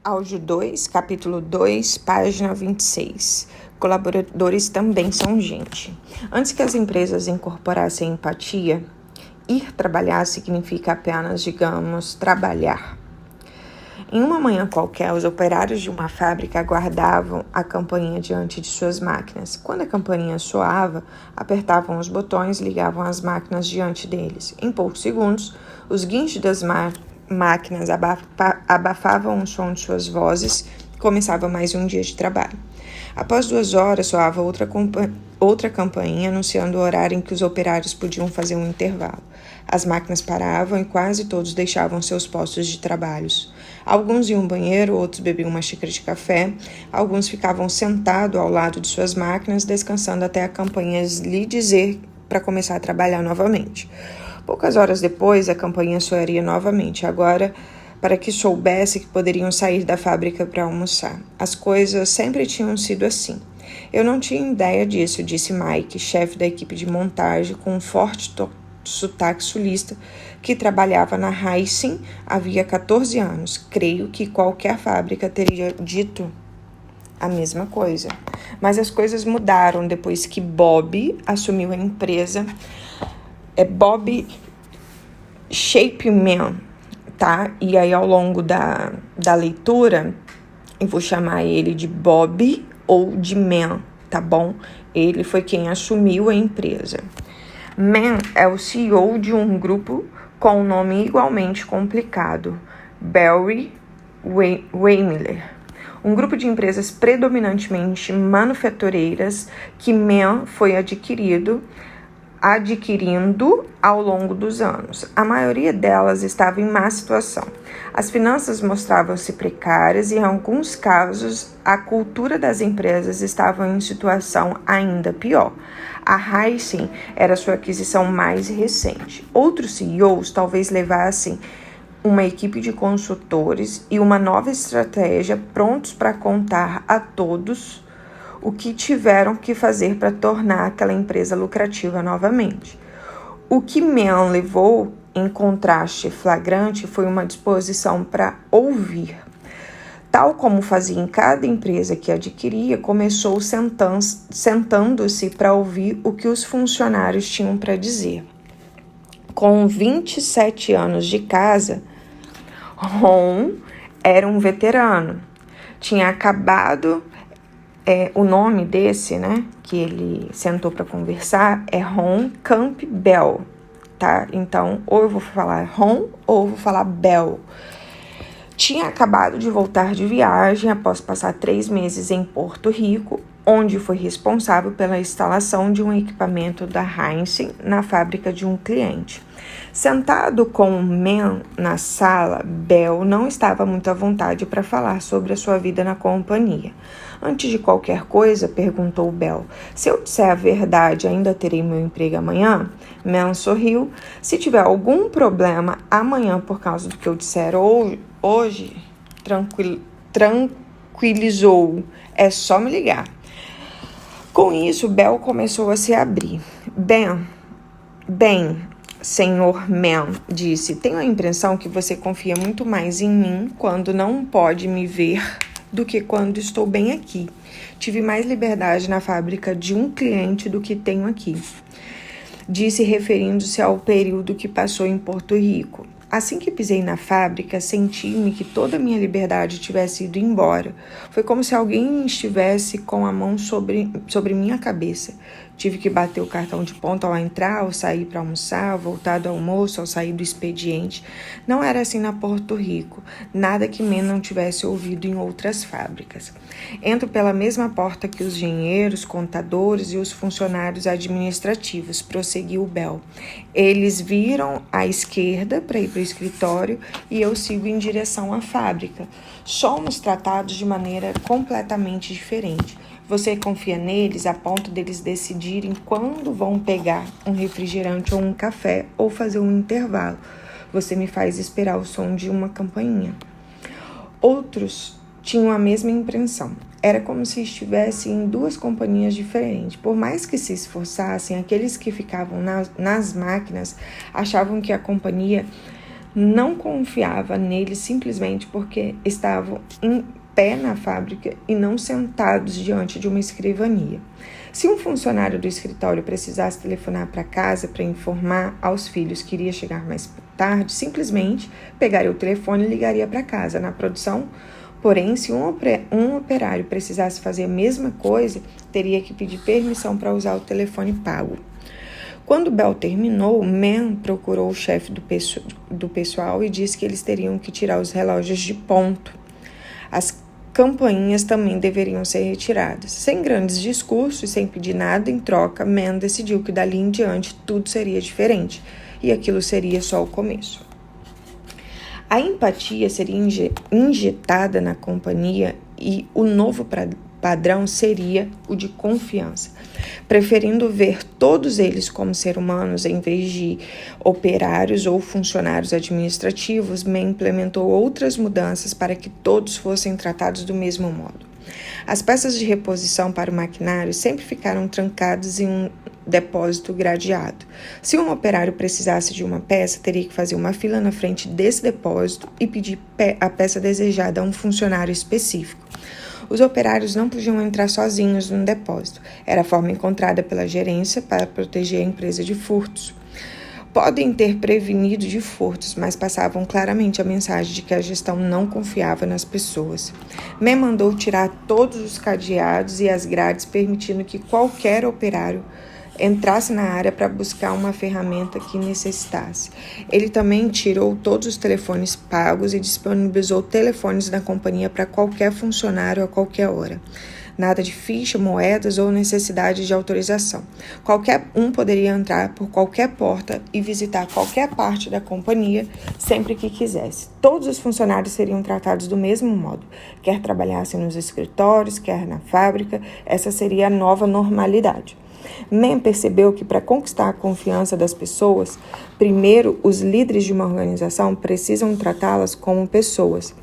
Áudio 2, capítulo 2, página 26. Colaboradores também são gente. Antes que as empresas incorporassem empatia, ir trabalhar significa apenas, digamos, trabalhar. Em uma manhã qualquer, os operários de uma fábrica aguardavam a campainha diante de suas máquinas. Quando a campainha soava, apertavam os botões e ligavam as máquinas diante deles. Em poucos segundos, os guinchos das máquinas abafavam o som de suas vozes e começava mais um dia de trabalho. Após 2 horas, soava outra campainha anunciando o horário em que os operários podiam fazer um intervalo. As máquinas paravam e quase todos deixavam seus postos de trabalho. Alguns iam ao banheiro, outros bebiam uma xícara de café, alguns ficavam sentados ao lado de suas máquinas, descansando até a campainha lhe dizer para começar a trabalhar novamente. Poucas horas depois, a campainha soaria novamente, agora para que soubesse que poderiam sair da fábrica para almoçar. As coisas sempre tinham sido assim. Eu não tinha ideia disso, disse Mike, chefe da equipe de montagem, com um forte sotaque sulista, que trabalhava na Heissing havia 14 anos. Creio que qualquer fábrica teria dito a mesma coisa. Mas as coisas mudaram depois que Bob assumiu a empresa. É Bob Shapeman, tá? E aí, ao longo da leitura, eu vou chamar ele de Bob ou de Man, tá bom? Ele foi quem assumiu a empresa. Man é o CEO de um grupo com um nome igualmente complicado, Barry Wehmiller. Um grupo de empresas predominantemente manufatureiras que Man foi adquirindo ao longo dos anos. A maioria delas estava em má situação. As finanças mostravam-se precárias e, em alguns casos, a cultura das empresas estava em situação ainda pior. A Heissing era sua aquisição mais recente. Outros CEOs talvez levassem uma equipe de consultores e uma nova estratégia prontos para contar a todos o que tiveram que fazer para tornar aquela empresa lucrativa novamente. O que Man levou, em contraste flagrante, foi uma disposição para ouvir. Tal como fazia em cada empresa que adquiria, começou sentando-se para ouvir o que os funcionários tinham para dizer. Com 27 anos de casa, Ron era um veterano. Tinha acabado... o nome desse, né, que ele sentou para conversar é Ron Campbell, tá? Então, ou eu vou falar Ron ou eu vou falar Bell. Tinha acabado de voltar de viagem após passar 3 meses em Porto Rico, onde foi responsável pela instalação de um equipamento da Heissing na fábrica de um cliente. Sentado com o Man na sala, Bell não estava muito à vontade para falar sobre a sua vida na companhia. Antes de qualquer coisa, perguntou Bell, se eu disser a verdade, ainda terei meu emprego amanhã? Man sorriu. Se tiver algum problema amanhã por causa do que eu disser hoje, tranquilizou, é só me ligar. Com isso, Bell começou a se abrir. Bem, Senhor Man, disse, tenho a impressão que você confia muito mais em mim quando não pode me ver do que quando estou bem aqui. Tive mais liberdade na fábrica de um cliente do que tenho aqui. Disse, referindo-se ao período que passou em Porto Rico. Assim que pisei na fábrica, senti-me que toda a minha liberdade tivesse ido embora. Foi como se alguém estivesse com a mão sobre minha cabeça. Tive que bater o cartão de ponto ao entrar, ao sair para almoçar, ao voltar do almoço, ao sair do expediente. Não era assim na Porto Rico, nada que Man não tivesse ouvido em outras fábricas. Entro pela mesma porta que os engenheiros, contadores e os funcionários administrativos, prosseguiu Bell. Eles viram à esquerda para ir para o escritório e eu sigo em direção à fábrica. Somos tratados de maneira completamente diferente. Você confia neles a ponto deles decidirem quando vão pegar um refrigerante ou um café ou fazer um intervalo. Você me faz esperar o som de uma campainha. Outros tinham a mesma impressão. Era como se estivessem em 2 companhias diferentes. Por mais que se esforçassem, aqueles que ficavam nas máquinas achavam que a companhia não confiava nele simplesmente porque estavam em pé na fábrica e não sentados diante de uma escrivania. Se um funcionário do escritório precisasse telefonar para casa para informar aos filhos que iria chegar mais tarde, simplesmente pegaria o telefone e ligaria para casa. Na produção, porém, se um operário precisasse fazer a mesma coisa, teria que pedir permissão para usar o telefone pago. Quando Bell terminou, Mann procurou o chefe do pessoal e disse que eles teriam que tirar os relógios de ponto. As campainhas também deveriam ser retiradas. Sem grandes discursos e sem pedir nada em troca, Mann decidiu que dali em diante tudo seria diferente, e aquilo seria só o começo. A empatia seria injetada na companhia e o novo padrão seria o de confiança. Preferindo ver todos eles como seres humanos em vez de operários ou funcionários administrativos, Mann implementou outras mudanças para que todos fossem tratados do mesmo modo. As peças de reposição para o maquinário sempre ficaram trancadas em um depósito gradeado. Se um operário precisasse de uma peça, teria que fazer uma fila na frente desse depósito e pedir a peça desejada a um funcionário específico. Os operários não podiam entrar sozinhos no depósito. Era a forma encontrada pela gerência para proteger a empresa de furtos. Podem ter prevenido de furtos, mas passavam claramente a mensagem de que a gestão não confiava nas pessoas. Mann mandou tirar todos os cadeados e as grades, permitindo que qualquer operário entrasse na área para buscar uma ferramenta que necessitasse. Ele também tirou todos os telefones pagos e disponibilizou telefones da companhia para qualquer funcionário a qualquer hora. Nada de ficha, moedas ou necessidade de autorização. Qualquer um poderia entrar por qualquer porta e visitar qualquer parte da companhia sempre que quisesse. Todos os funcionários seriam tratados do mesmo modo, quer trabalhassem nos escritórios, quer na fábrica. Essa seria a nova normalidade. Mann percebeu que para conquistar a confiança das pessoas, primeiro os líderes de uma organização precisam tratá-las como pessoas.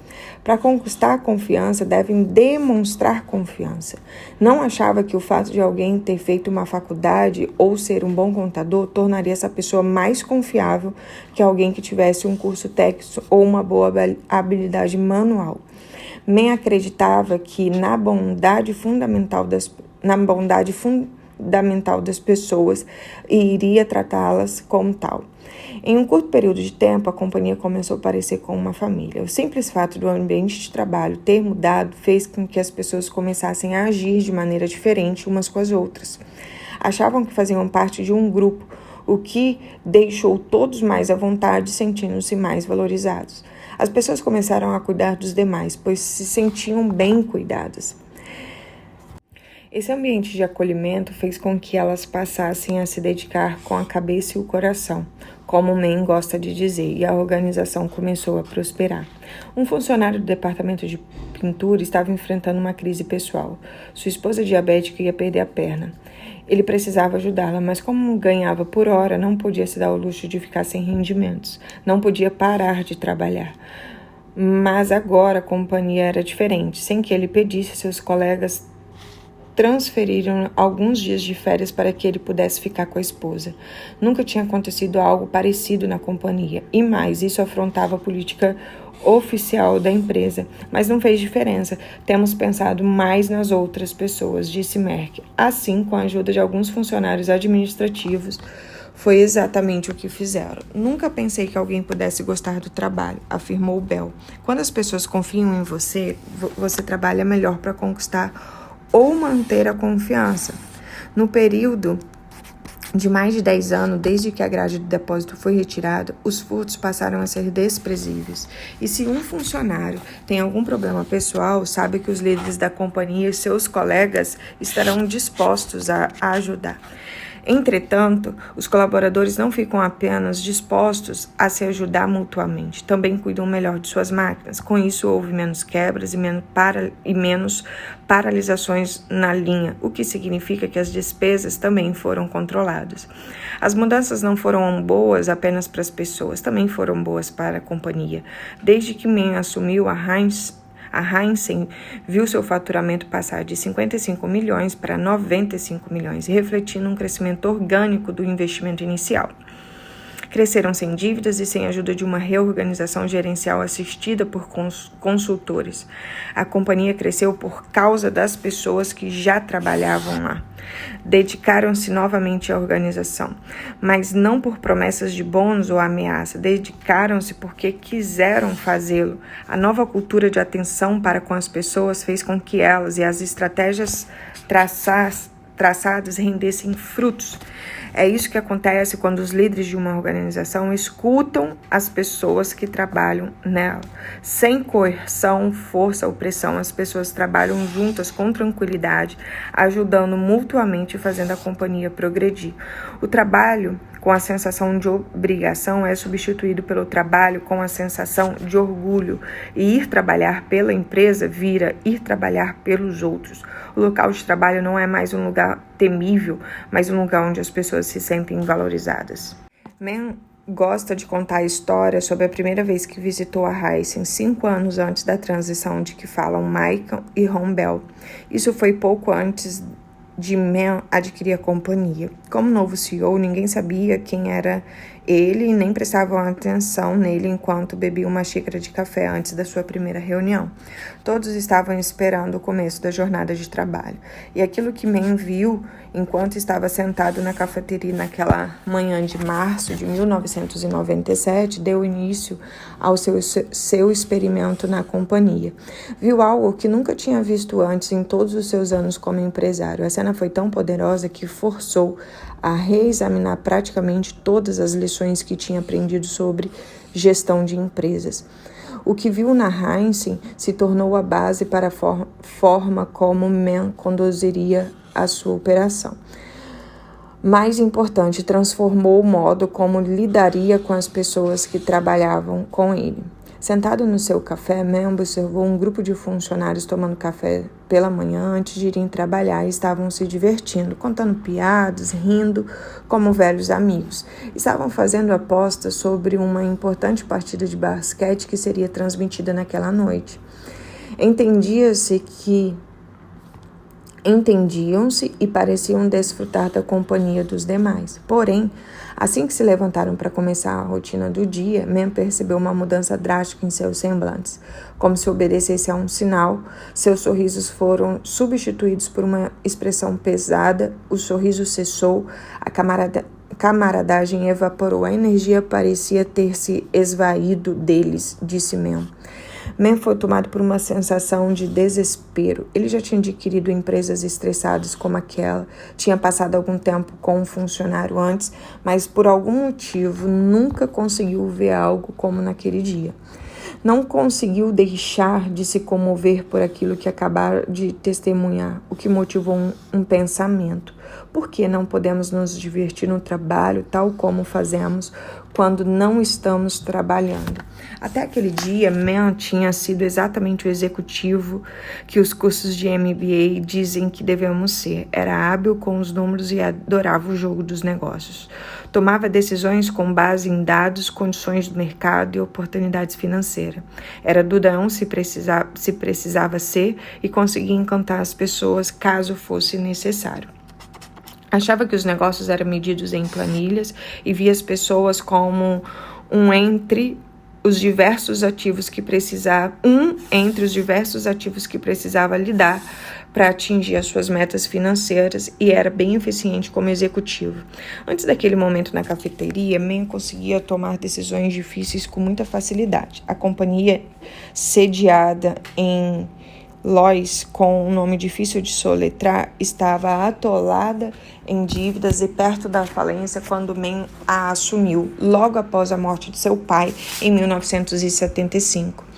Para conquistar a confiança, devem demonstrar confiança. Não achava que o fato de alguém ter feito uma faculdade ou ser um bom contador tornaria essa pessoa mais confiável que alguém que tivesse um curso técnico ou uma boa habilidade manual. Mann acreditava que na bondade fundamental das pessoas e iria tratá-las como tal. Em um curto período de tempo, a companhia começou a parecer como uma família. O simples fato do ambiente de trabalho ter mudado fez com que as pessoas começassem a agir de maneira diferente umas com as outras. Achavam que faziam parte de um grupo, o que deixou todos mais à vontade, sentindo-se mais valorizados. As pessoas começaram a cuidar dos demais, pois se sentiam bem cuidadas. Esse ambiente de acolhimento fez com que elas passassem a se dedicar com a cabeça e o coração, como Mann gosta de dizer, e a organização começou a prosperar. Um funcionário do departamento de pintura estava enfrentando uma crise pessoal. Sua esposa diabética ia perder a perna. Ele precisava ajudá-la, mas como ganhava por hora, não podia se dar o luxo de ficar sem rendimentos. Não podia parar de trabalhar. Mas agora a companhia era diferente. Sem que ele pedisse, seus colegas transferiram alguns dias de férias para que ele pudesse ficar com a esposa. Nunca tinha acontecido algo parecido na companhia. E mais, isso afrontava a política oficial da empresa. Mas não fez diferença. Temos pensado mais nas outras pessoas, disse Merck. Assim, com a ajuda de alguns funcionários administrativos, foi exatamente o que fizeram. Nunca pensei que alguém pudesse gostar do trabalho, afirmou Bell. Quando as pessoas confiam em você, você trabalha melhor para conquistar ou manter a confiança. No período de mais de 10 anos, desde que a grade do depósito foi retirada, os furtos passaram a ser desprezíveis. E se um funcionário tem algum problema pessoal, sabe que os líderes da companhia e seus colegas estarão dispostos a ajudar. Entretanto, os colaboradores não ficam apenas dispostos a se ajudar mutuamente, também cuidam melhor de suas máquinas. Com isso, houve menos quebras e menos paralisações na linha, o que significa que as despesas também foram controladas. As mudanças não foram boas apenas para as pessoas, também foram boas para a companhia. Desde que Mann assumiu a Heineken viu seu faturamento passar de 55 milhões para 95 milhões, refletindo um crescimento orgânico do investimento inicial. Cresceram sem dívidas e sem a ajuda de uma reorganização gerencial assistida por consultores. A companhia cresceu por causa das pessoas que já trabalhavam lá. Dedicaram-se novamente à organização, mas não por promessas de bônus ou ameaça. Dedicaram-se porque quiseram fazê-lo. A nova cultura de atenção para com as pessoas fez com que elas e as estratégias traçadas rendessem frutos. É isso que acontece quando os líderes de uma organização escutam as pessoas que trabalham nela. Sem coerção, força ou pressão, as pessoas trabalham juntas com tranquilidade, ajudando mutuamente e fazendo a companhia progredir. O trabalho com a sensação de obrigação é substituído pelo trabalho com a sensação de orgulho. E ir trabalhar pela empresa vira ir trabalhar pelos outros. O local de trabalho não é mais um lugar temível, mas um lugar onde as pessoas se sentem valorizadas. Man gosta de contar a história sobre a primeira vez que visitou a Heisen, 5 anos antes da transição de que falam Michael e Ron Bell. Isso foi pouco antes de Man adquirir a companhia. Como novo CEO, ninguém sabia quem era ele e nem prestavam atenção nele enquanto bebia uma xícara de café antes da sua primeira reunião. Todos estavam esperando o começo da jornada de trabalho. E aquilo que Man viu enquanto estava sentado na cafeteria naquela manhã de março de 1997 deu início ao seu experimento na companhia. Viu algo que nunca tinha visto antes em todos os seus anos como empresário. A cena foi tão poderosa que forçou a reexaminar praticamente todas as lições que tinha aprendido sobre gestão de empresas. O que viu na Heinz se tornou a base para a forma como Man conduziria a sua operação. Mais importante, transformou o modo como lidaria com as pessoas que trabalhavam com ele. Sentado no seu café, Man observou um grupo de funcionários tomando café pela manhã antes de irem trabalhar e estavam se divertindo, contando piadas, rindo como velhos amigos. Estavam fazendo apostas sobre uma importante partida de basquete que seria transmitida naquela noite. Entendiam-se e pareciam desfrutar da companhia dos demais. Porém, assim que se levantaram para começar a rotina do dia, Man percebeu uma mudança drástica em seus semblantes. Como se obedecesse a um sinal, seus sorrisos foram substituídos por uma expressão pesada, o sorriso cessou, a camaradagem evaporou, a energia parecia ter se esvaído deles, disse Man. Man foi tomado por uma sensação de desespero. Ele já tinha adquirido empresas estressadas como aquela, tinha passado algum tempo com um funcionário antes, mas por algum motivo nunca conseguiu ver algo como naquele dia. Não conseguiu deixar de se comover por aquilo que acabara de testemunhar, o que motivou um pensamento. Por que não podemos nos divertir no trabalho tal como fazemos quando não estamos trabalhando? Até aquele dia, Man tinha sido exatamente o executivo que os cursos de MBA dizem que devemos ser. Era hábil com os números e adorava o jogo dos negócios. Tomava decisões com base em dados, condições do mercado e oportunidades financeiras. Era durão se precisava ser e conseguia encantar as pessoas caso fosse necessário. Achava que os negócios eram medidos em planilhas e via as pessoas como entre os diversos ativos que precisava lidar para atingir as suas metas financeiras e era bem eficiente como executivo. Antes daquele momento na cafeteria, Man conseguia tomar decisões difíceis com muita facilidade. A companhia, sediada em Lois, com um nome difícil de soletrar, estava atolada em dívidas e perto da falência quando Man a assumiu, logo após a morte de seu pai, em 1975.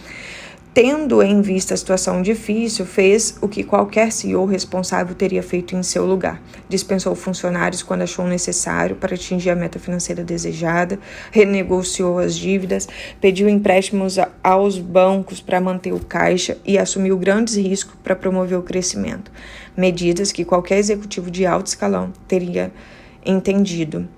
Tendo em vista a situação difícil, fez o que qualquer CEO responsável teria feito em seu lugar. Dispensou funcionários quando achou necessário para atingir a meta financeira desejada, renegociou as dívidas, pediu empréstimos aos bancos para manter o caixa e assumiu grandes riscos para promover o crescimento. Medidas que qualquer executivo de alto escalão teria entendido.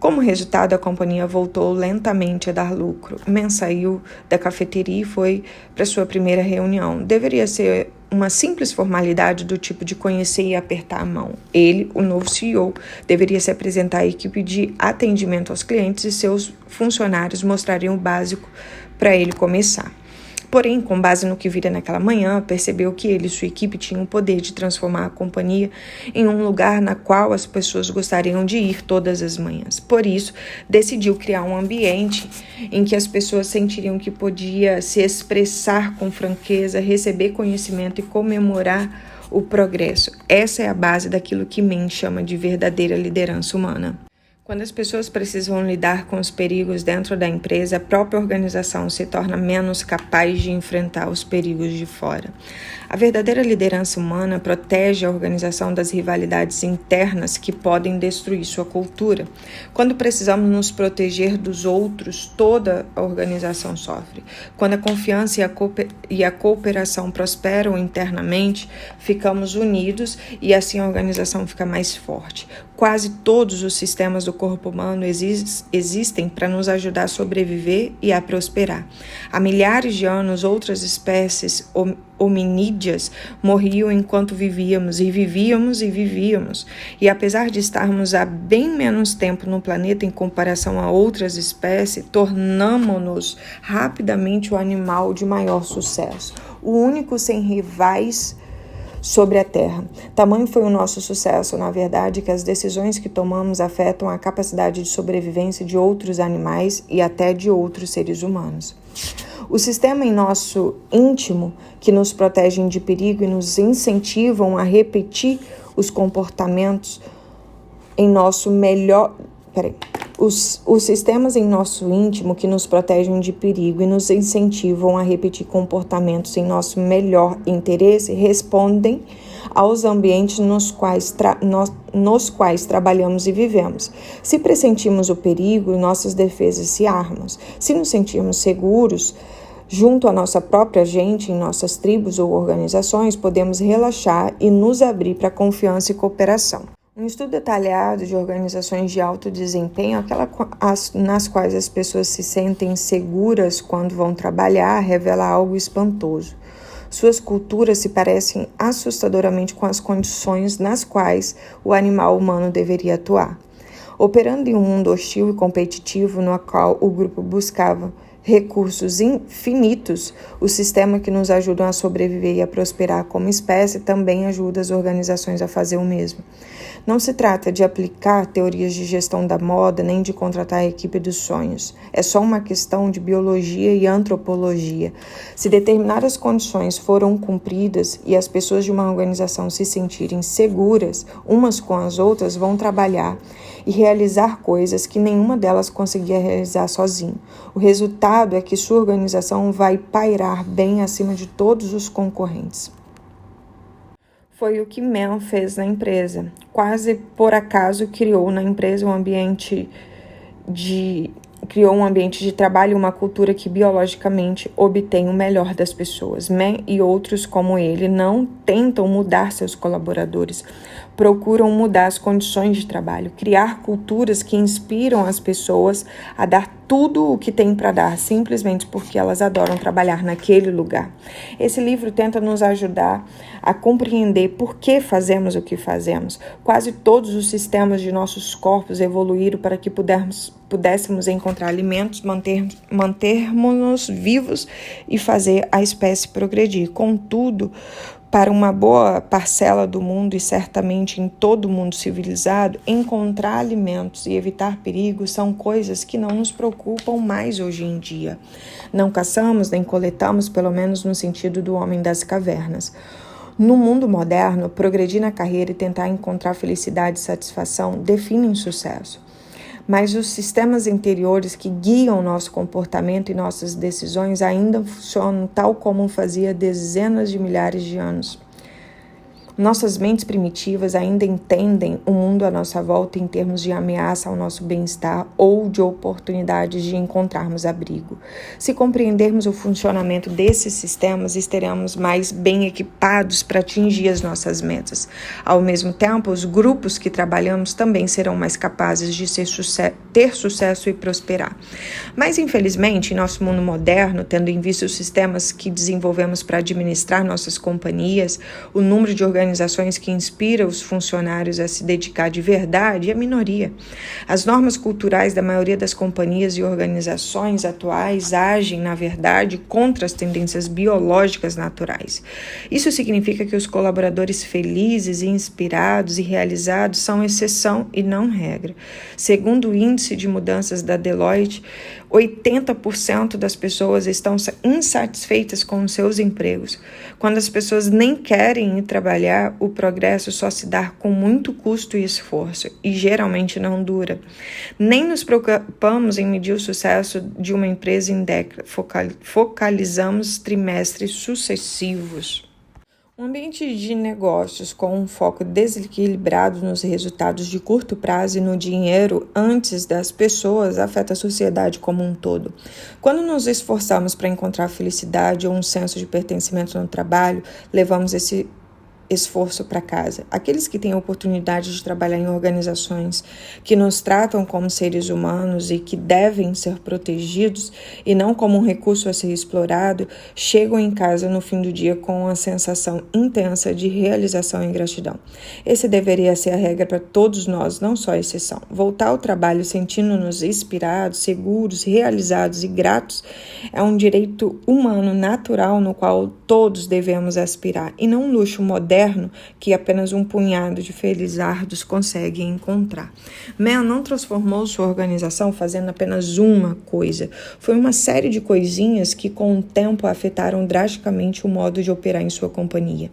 Como resultado, a companhia voltou lentamente a dar lucro. Man saiu da cafeteria e foi para sua primeira reunião. Deveria ser uma simples formalidade do tipo de conhecer e apertar a mão. Ele, o novo CEO, deveria se apresentar à equipe de atendimento aos clientes e seus funcionários mostrariam o básico para ele começar. Porém, com base no que vira naquela manhã, percebeu que ele e sua equipe tinham o poder de transformar a companhia em um lugar na qual as pessoas gostariam de ir todas as manhãs. Por isso, decidiu criar um ambiente em que as pessoas sentiriam que podia se expressar com franqueza, receber conhecimento e comemorar o progresso. Essa é a base daquilo que Mann chama de verdadeira liderança humana. Quando as pessoas precisam lidar com os perigos dentro da empresa, a própria organização se torna menos capaz de enfrentar os perigos de fora. A verdadeira liderança humana protege a organização das rivalidades internas que podem destruir sua cultura. Quando precisamos nos proteger dos outros, toda a organização sofre. Quando a confiança e a cooperação prosperam internamente, ficamos unidos e assim a organização fica mais forte. Quase todos os sistemas do corpo humano existem para nos ajudar a sobreviver e a prosperar. Há milhares de anos, outras espécies hominídeas morriam enquanto vivíamos e vivíamos e vivíamos. E apesar de estarmos há bem menos tempo no planeta em comparação a outras espécies, tornamo-nos rapidamente o animal de maior sucesso, o único sem rivais sobre a Terra. Tamanho foi o nosso sucesso, na verdade, que as decisões que tomamos afetam a capacidade de sobrevivência de outros animais e até de outros seres humanos. O sistema em nosso íntimo que nos protegem de perigo e nos incentivam a repetir os comportamentos em nosso melhor... Os sistemas em nosso íntimo que nos protegem de perigo e nos incentivam a repetir comportamentos em nosso melhor interesse respondem aos ambientes nos quais trabalhamos e vivemos. Se pressentimos o perigo, nossas defesas se armam. Se nos sentirmos seguros junto à nossa própria gente, em nossas tribos ou organizações, podemos relaxar e nos abrir para confiança e cooperação. Um estudo detalhado de organizações de alto desempenho, nas quais as pessoas se sentem seguras quando vão trabalhar, revela algo espantoso. Suas culturas se parecem assustadoramente com as condições nas quais o animal humano deveria atuar. Operando em um mundo hostil e competitivo no qual o grupo buscava recursos infinitos, o sistema que nos ajuda a sobreviver e a prosperar como espécie também ajuda as organizações a fazer o mesmo. Não se trata de aplicar teorias de gestão da moda, nem de contratar a equipe dos sonhos. É só uma questão de biologia e antropologia. Se determinadas condições foram cumpridas e as pessoas de uma organização se sentirem seguras umas com as outras, vão trabalhar e realizar coisas que nenhuma delas conseguia realizar sozinho. O resultado é que sua organização vai pairar bem acima de todos os concorrentes. Foi o que Mann fez na empresa. Quase por acaso criou na empresa um ambiente de trabalho e uma cultura que biologicamente obtém o melhor das pessoas. Mann e outros como ele não tentam mudar seus colaboradores, procuram mudar as condições de trabalho, criar culturas que inspiram as pessoas a dar tudo o que tem para dar, simplesmente porque elas adoram trabalhar naquele lugar. Esse livro tenta nos ajudar a compreender por que fazemos o que fazemos. Quase todos os sistemas de nossos corpos evoluíram para que pudéssemos encontrar alimentos, mantermos-nos vivos e fazer a espécie progredir. Contudo, para uma boa parcela do mundo e certamente em todo o mundo civilizado, encontrar alimentos e evitar perigos são coisas que não nos preocupam mais hoje em dia. Não caçamos nem coletamos, pelo menos no sentido do homem das cavernas. No mundo moderno, progredir na carreira e tentar encontrar felicidade e satisfação definem sucesso. Mas os sistemas interiores que guiam nosso comportamento e nossas decisões ainda funcionam tal como fazia dezenas de milhares de anos. Nossas mentes primitivas ainda entendem o mundo à nossa volta em termos de ameaça ao nosso bem-estar ou de oportunidades de encontrarmos abrigo. Se compreendermos o funcionamento desses sistemas, estaremos mais bem equipados para atingir as nossas metas. Ao mesmo tempo, os grupos que trabalhamos também serão mais capazes de ter sucesso e prosperar. Mas, infelizmente, em nosso mundo moderno, tendo em vista os sistemas que desenvolvemos para administrar nossas companhias, o número de organizações que inspiram os funcionários a se dedicar de verdade é minoria. As normas culturais da maioria das companhias e organizações atuais agem, na verdade, contra as tendências biológicas naturais. Isso significa que os colaboradores felizes, inspirados e realizados são exceção e não regra. Segundo o índice de mudanças da Deloitte, 80% das pessoas estão insatisfeitas com os seus empregos. Quando as pessoas nem querem ir trabalhar, o progresso só se dá com muito custo e esforço, e geralmente não dura. Nem nos preocupamos em medir o sucesso de uma empresa em décadas, focalizamos trimestres sucessivos. Um ambiente de negócios com um foco desequilibrado nos resultados de curto prazo e no dinheiro antes das pessoas afeta a sociedade como um todo. Quando nos esforçamos para encontrar felicidade ou um senso de pertencimento no trabalho, levamos esse esforço para casa. Aqueles que têm a oportunidade de trabalhar em organizações que nos tratam como seres humanos e que devem ser protegidos e não como um recurso a ser explorado, chegam em casa no fim do dia com uma sensação intensa de realização e gratidão. Esse deveria ser a regra para todos nós, não só a exceção. Voltar ao trabalho sentindo-nos inspirados, seguros, realizados e gratos é um direito humano natural no qual todos devemos aspirar e não um luxo moderno que apenas um punhado de felizardos consegue encontrar. Mel não transformou sua organização fazendo apenas uma coisa. Foi uma série de coisinhas que com o tempo afetaram drasticamente o modo de operar em sua companhia.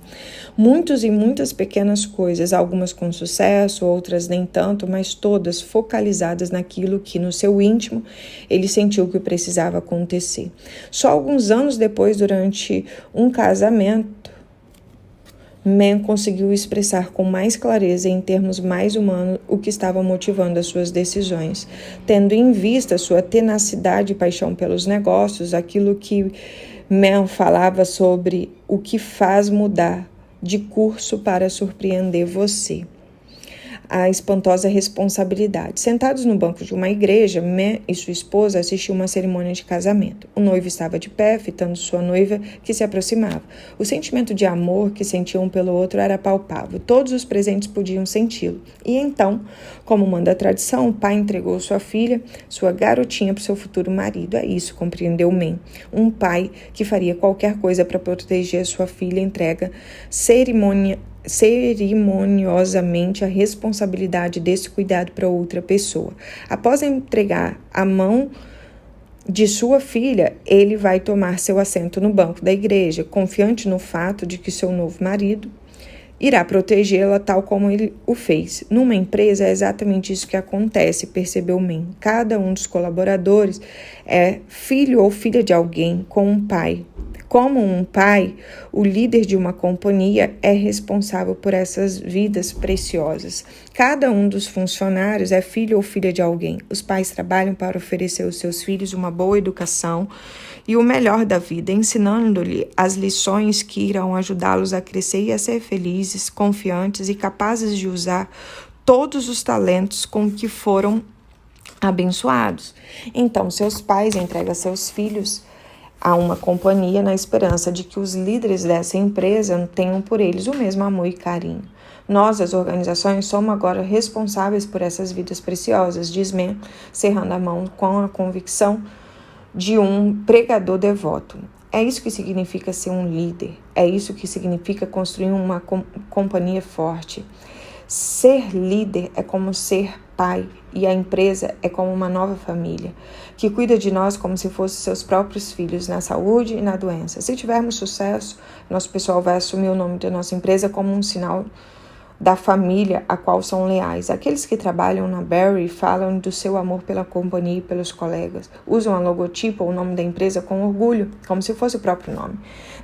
Muitas pequenas coisas, algumas com sucesso, outras nem tanto, mas todas focalizadas naquilo que no seu íntimo ele sentiu que precisava acontecer. Só alguns anos depois, durante um casamento, Man conseguiu expressar com mais clareza e em termos mais humanos o que estava motivando as suas decisões, tendo em vista sua tenacidade e paixão pelos negócios, aquilo que Man falava sobre o que faz mudar de curso para surpreender você. A espantosa responsabilidade. Sentados no banco de uma igreja, Man e sua esposa assistiam uma cerimônia de casamento. O noivo estava de pé, fitando sua noiva, que se aproximava. O sentimento de amor que sentiam um pelo outro era palpável. Todos os presentes podiam senti-lo. E então, como manda a tradição, o pai entregou sua filha, sua garotinha, para o seu futuro marido. É isso, compreendeu Man. Um pai que faria qualquer coisa para proteger sua filha entrega cerimoniosamente a responsabilidade desse cuidado para outra pessoa. Após entregar a mão de sua filha, ele vai tomar seu assento no banco da igreja, confiante no fato de que seu novo marido irá protegê-la tal como ele o fez. Numa empresa é exatamente isso que acontece, percebeu Man. Cada um dos colaboradores é filho ou filha de alguém com um pai. Como um pai, o líder de uma companhia é responsável por essas vidas preciosas. Cada um dos funcionários é filho ou filha de alguém. Os pais trabalham para oferecer aos seus filhos uma boa educação e o melhor da vida, ensinando-lhe as lições que irão ajudá-los a crescer e a ser felizes, confiantes e capazes de usar todos os talentos com que foram abençoados. Então, seus pais entregam seus filhos a uma companhia na esperança de que os líderes dessa empresa tenham por eles o mesmo amor e carinho. Nós, as organizações, somos agora responsáveis por essas vidas preciosas, diz Man, cerrando a mão com a convicção de um pregador devoto. É isso que significa ser um líder. É isso que significa construir uma companhia forte. Ser líder é como ser pai e a empresa é como uma nova família, que cuida de nós como se fossem seus próprios filhos, na saúde e na doença. Se tivermos sucesso, nosso pessoal vai assumir o nome da nossa empresa como um sinal da família a qual são leais. Aqueles que trabalham na Barry falam do seu amor pela companhia e pelos colegas. Usam a logotipo ou o nome da empresa com orgulho, como se fosse o próprio nome.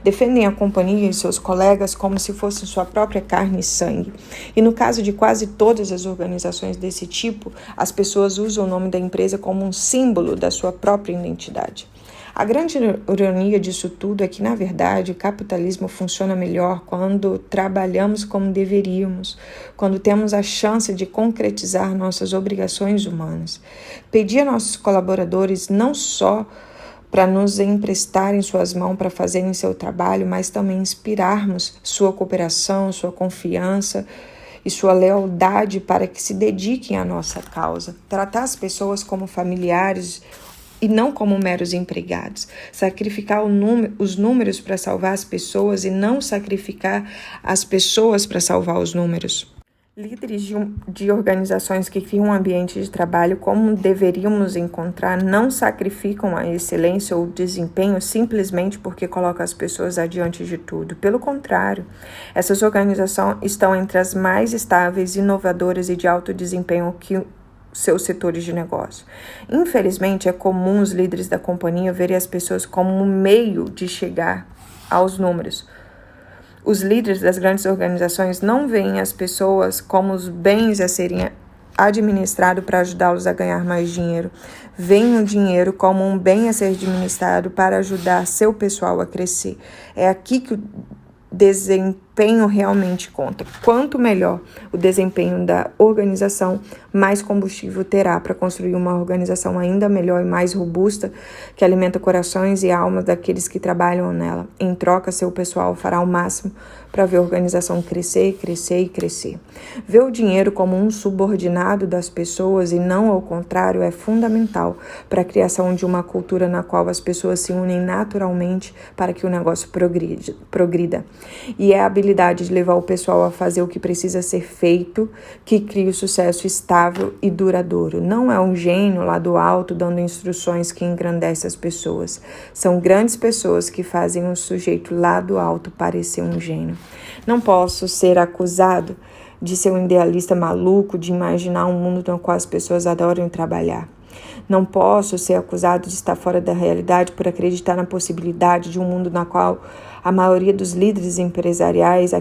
Defendem a companhia e seus colegas como se fosse sua própria carne e sangue. E no caso de quase todas as organizações desse tipo, as pessoas usam o nome da empresa como um símbolo da sua própria identidade. A grande ironia disso tudo é que, na verdade, o capitalismo funciona melhor quando trabalhamos como deveríamos, quando temos a chance de concretizar nossas obrigações humanas. Pedir a nossos colaboradores não só para nos emprestarem suas mãos para fazerem seu trabalho, mas também inspirarmos sua cooperação, sua confiança e sua lealdade para que se dediquem à nossa causa. Tratar as pessoas como familiares e não como meros empregados. Sacrificar os números para salvar as pessoas e não sacrificar as pessoas para salvar os números. Líderes de organizações que criam um ambiente de trabalho como deveríamos encontrar não sacrificam a excelência ou o desempenho simplesmente porque colocam as pessoas adiante de tudo. Pelo contrário, essas organizações estão entre as mais estáveis, inovadoras e de alto desempenho que seus setores de negócio. Infelizmente, é comum os líderes da companhia verem as pessoas como um meio de chegar aos números. Os líderes das grandes organizações não veem as pessoas como os bens a serem administrados para ajudá-los a ganhar mais dinheiro. Veem o dinheiro como um bem a ser administrado para ajudar seu pessoal a crescer. É aqui que o desempenho realmente conta. Quanto melhor o desempenho da organização, mais combustível terá para construir uma organização ainda melhor e mais robusta que alimenta corações e almas daqueles que trabalham nela. Em troca, seu pessoal fará o máximo para ver a organização crescer, crescer e crescer. Ver o dinheiro como um subordinado das pessoas e não ao contrário é fundamental para a criação de uma cultura na qual as pessoas se unem naturalmente para que o negócio progrida. E é a habilidade de levar o pessoal a fazer o que precisa ser feito que cria o sucesso estável e duradouro. Não é um gênio lá do alto dando instruções que engrandece as pessoas. São grandes pessoas que fazem o sujeito lá do alto parecer um gênio. Não posso ser acusado de ser um idealista maluco, de imaginar um mundo no qual as pessoas adoram trabalhar. Não posso ser acusado de estar fora da realidade por acreditar na possibilidade de um mundo na qual a maioria dos líderes empresariais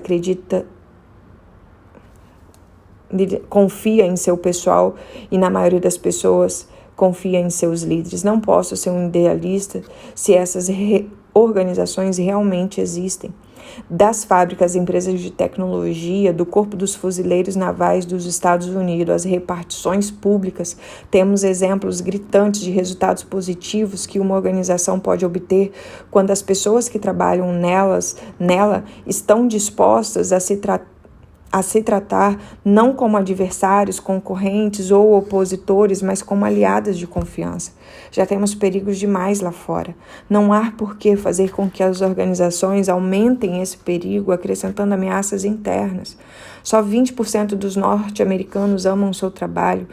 confia em seu pessoal e na maioria das pessoas confia em seus líderes. Não posso ser um idealista se essas organizações realmente existem. Das fábricas, empresas de tecnologia, do Corpo dos Fuzileiros Navais dos Estados Unidos, às repartições públicas, temos exemplos gritantes de resultados positivos que uma organização pode obter quando as pessoas que trabalham nela estão dispostas a se tratar não como adversários, concorrentes ou opositores, mas como aliadas de confiança. Já temos perigos demais lá fora. Não há por que fazer com que as organizações aumentem esse perigo, acrescentando ameaças internas. Só 20% dos norte-americanos amam seu trabalho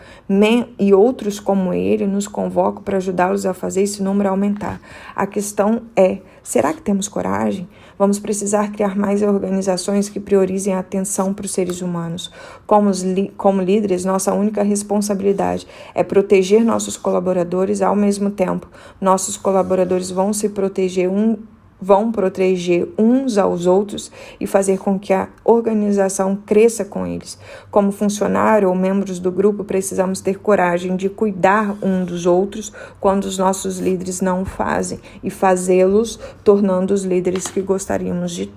e outros como ele nos convocam para ajudá-los a fazer esse número aumentar. A questão é, será que temos coragem? Vamos precisar criar mais organizações que priorizem a atenção para os seres humanos. Como líderes, nossa única responsabilidade é proteger nossos colaboradores ao mesmo tempo. Nossos colaboradores vão proteger uns aos outros e fazer com que a organização cresça com eles. Como funcionário ou membros do grupo, precisamos ter coragem de cuidar um dos outros quando os nossos líderes não o fazem e fazê-los tornando os líderes que gostaríamos de ter.